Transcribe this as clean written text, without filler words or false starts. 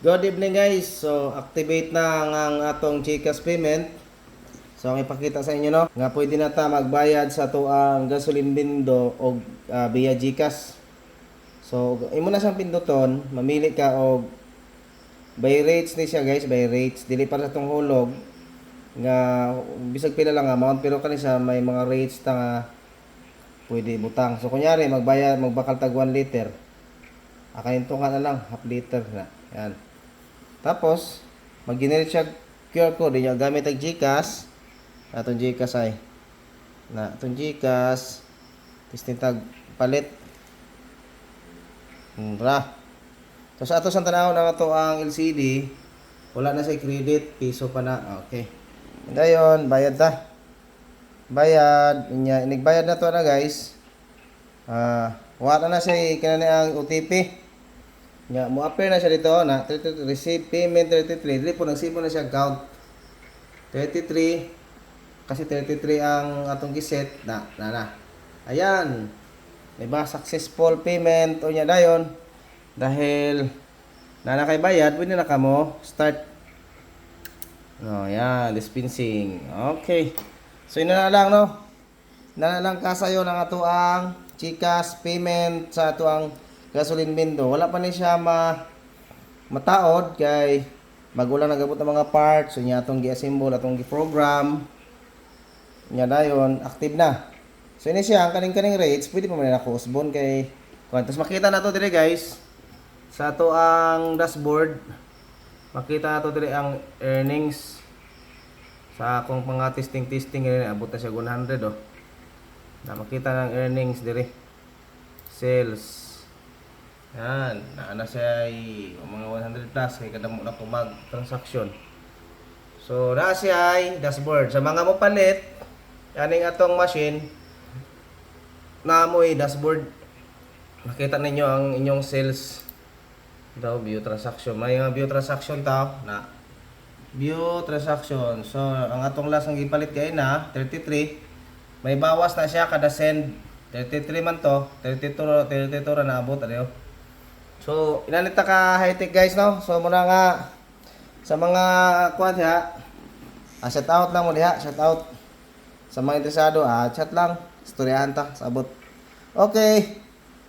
Good evening guys. So activate na ang atong GCash payment. So ang ipakita sa inyo no, nga pwede na ta magbayad sa tuang gasoline bindo o via GCash. So imo na siyang pinduton, mamili ka og by rates ni siya guys, by rates dili para sa tong hulog nga bisag pila lang amount pero kani siya may mga rates ta nga pwede butang. So kunyari magbayad magbakal tag 1 liter. Akainto ka na lang half liter na. Yan. Tapos, mag-generate siya QR code. Yung gamit ang GCash. Atong GCash ay. Atong GCash. Testing tag palit. So, sa ato sa tanaw na ito ang LCD. Wala na sa credit. Piso pa na. Okay. Dayon, bayad ta. Bayad. Inigbayad na to na guys. Wala na siya kinani ang OTP. Nga, mo-appear na siya dito na 33, receive payment 33. Dili po nagsibo na siya count 33 kasi 33 ang atong giset na. Ayan. Diba? Successful payment o niya dayon dahil na kay bayad, pwede na kamo start. No, yan, dispensing. Okay. So ina na lang no. Na lang kasayo ng ato ang GCash payment sa ato ang gasoline bindo. Wala pa ni siya mataod kay bago lang nagabot ang mga parts. So niya atong gi-assemble, atong gi-program. Nya dayon active na. So ini siya ang kaning rates, pwede pa man nako usbon kay kung makita na to dire guys sa ato ang dashboard. Makita na to dire ang earnings sa akong mga testing abot na siya 100 oh. Na makita ng earnings dire. Sales. Yan, na siya ay mga 100 plus kay kada mo na po mag-transaction. So, na siya ay dashboard. Sa mga mo palit, yaning atong machine, na mo ay dashboard. Makita ninyo ang inyong sales daw, view transaction. May mga view transaction tao na view transaction. So, ang atong last ang gipalit kay na 33. May bawas na siya kada send. 33 man to, 32 ra na abot ayo. So, inanita ka high-tech guys no. So, muna nga sa mga kuwan diha. Shout out lang mo diha, shout out sa mga interesado. Chat lang, istoryahan ta sa abot. Okay.